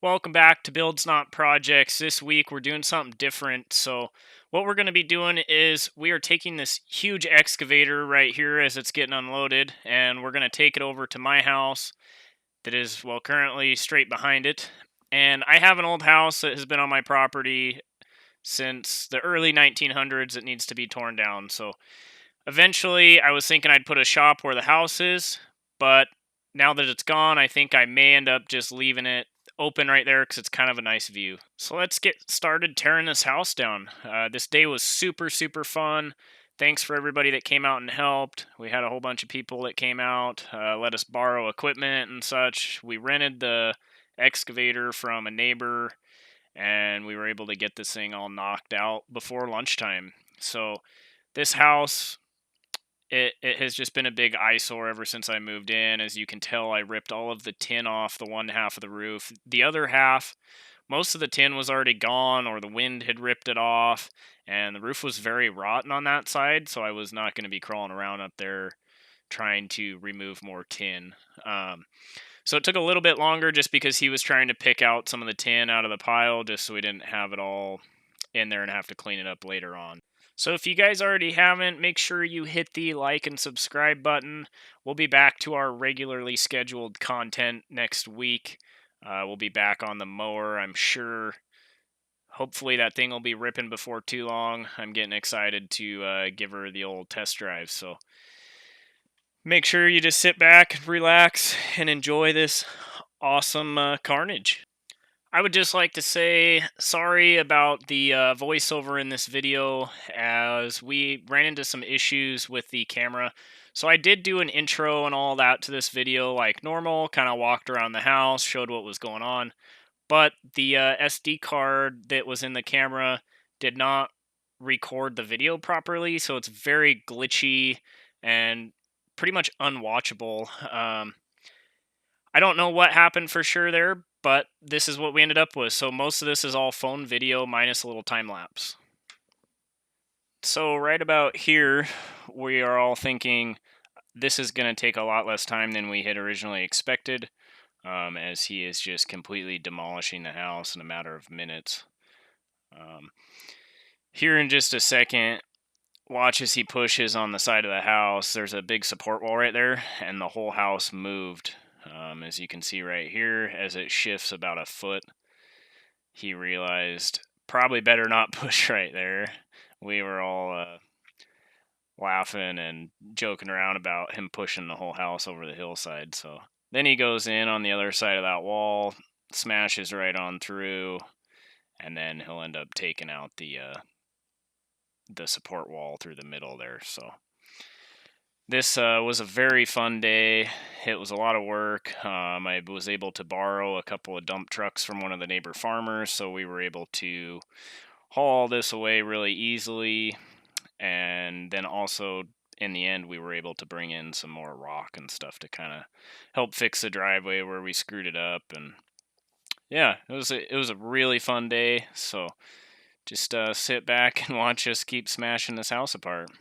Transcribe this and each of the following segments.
Welcome back to Builds Not Projects. This week we're doing something different. So, what we're going to be doing is we are taking this huge excavator right here as it's getting unloaded, and we're going to take it over to my house that is, well, currently straight behind it. And I have an old house that has been on my property since the early 1900s. It needs to be torn down. So, eventually I was thinking I'd put a shop where the house is, but now that it's gone, I think I may end up just leaving it open right there because it's kind of a nice view. So let's get started tearing this house down. This day was super, super fun. Thanks for everybody that came out and helped. We had a whole bunch of people that came out, let us borrow equipment and such. We rented the excavator from a neighbor, and we were able to get this thing all knocked out before lunchtime. So this house, it has just been a big eyesore ever since I moved in. As you can tell, I ripped all of the tin off the one half of the roof. The other half, most of the tin was already gone, or the wind had ripped it off, and the roof was very rotten on that side, so I was not going to be crawling around up there trying to remove more tin. So it took a little bit longer just because he was trying to pick out some of the tin out of the pile, just so we didn't have it all in there and have to clean it up later on. So if you guys already haven't, make sure you hit the like and subscribe button. We'll be back to our regularly scheduled content next week. We'll be back on the mower, I'm sure. Hopefully that thing will be ripping before too long. I'm getting excited to give her the old test drive. So make sure you just sit back, relax, and enjoy this awesome carnage. I would just like to say sorry about the voiceover in this video, as we ran into some issues with the camera. So I did do an intro and all that to this video like normal, kind of walked around the house, showed what was going on. But the SD card that was in the camera did not record the video properly, so it's very glitchy and pretty much unwatchable. I don't know what happened for sure there, but this is what we ended up with. So most of this is all phone video minus a little time lapse. So right about here, we are all thinking this is going to take a lot less time than we had originally expected, as he is just completely demolishing the house in a matter of minutes. Here in just a second, watch as he pushes on the side of the house. There's a big support wall right there, and the whole house moved. As you can see right here, as it shifts about a foot, he realized probably better not push right there. We were all laughing and joking around about him pushing the whole house over the hillside. So then he goes in on the other side of that wall, smashes right on through, and then he'll end up taking out the support wall through the middle there. So this was a very fun day. It was a lot of work. I was able to borrow a couple of dump trucks from one of the neighbor farmers, so we were able to haul this away really easily. And then also, in the end, we were able to bring in some more rock and stuff to kind of help fix the driveway where we screwed it up. And yeah, it was a really fun day. So just sit back and watch us keep smashing this house apart.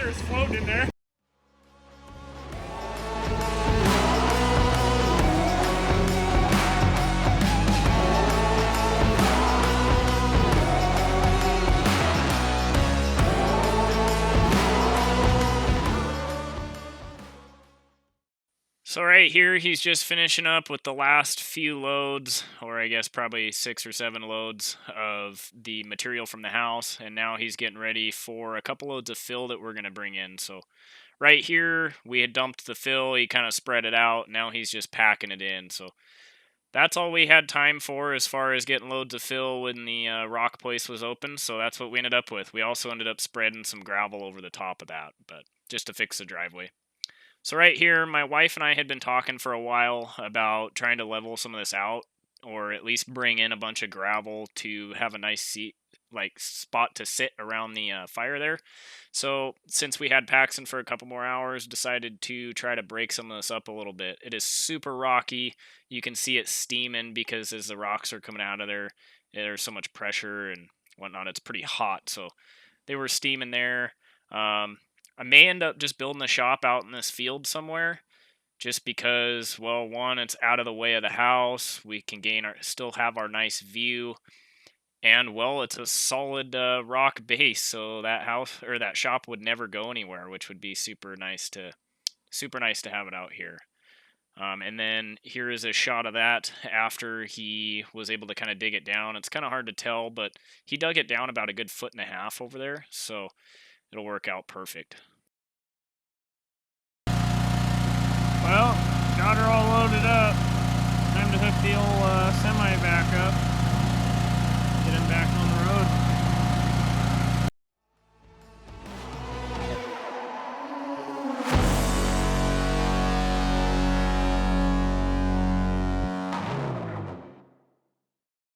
water's floating in there. So right here, he's just finishing up with the last few loads, or I guess probably 6 or 7 loads of the material from the house, and now he's getting ready for a couple loads of fill that we're going to bring in. So right here, we had dumped the fill, he kind of spread it out, now he's just packing it in. So that's all we had time for as far as getting loads of fill when the rock place was open, so that's what we ended up with. We also ended up spreading some gravel over the top of that, but just to fix the driveway. So right here, my wife and I had been talking for a while about trying to level some of this out, or at least bring in a bunch of gravel to have a nice seat, like spot to sit around the fire there. So since we had Paxton for a couple more hours, decided to try to break some of this up a little bit. It is super rocky. You can see it steaming because as the rocks are coming out of there, there's so much pressure and whatnot. It's pretty hot, so they were steaming there. I may end up just building a shop out in this field somewhere, just because, well, one, it's out of the way of the house. We can still have our nice view, and well, it's a solid rock base, so that house or that shop would never go anywhere, which would be super nice to have it out here. And then here is a shot of that after he was able to kind of dig it down. It's kind of hard to tell, but he dug it down about a good 1.5 foot over there, so it'll work out perfect. Well, got her all loaded up. Time to hook the old semi back up. Get him back on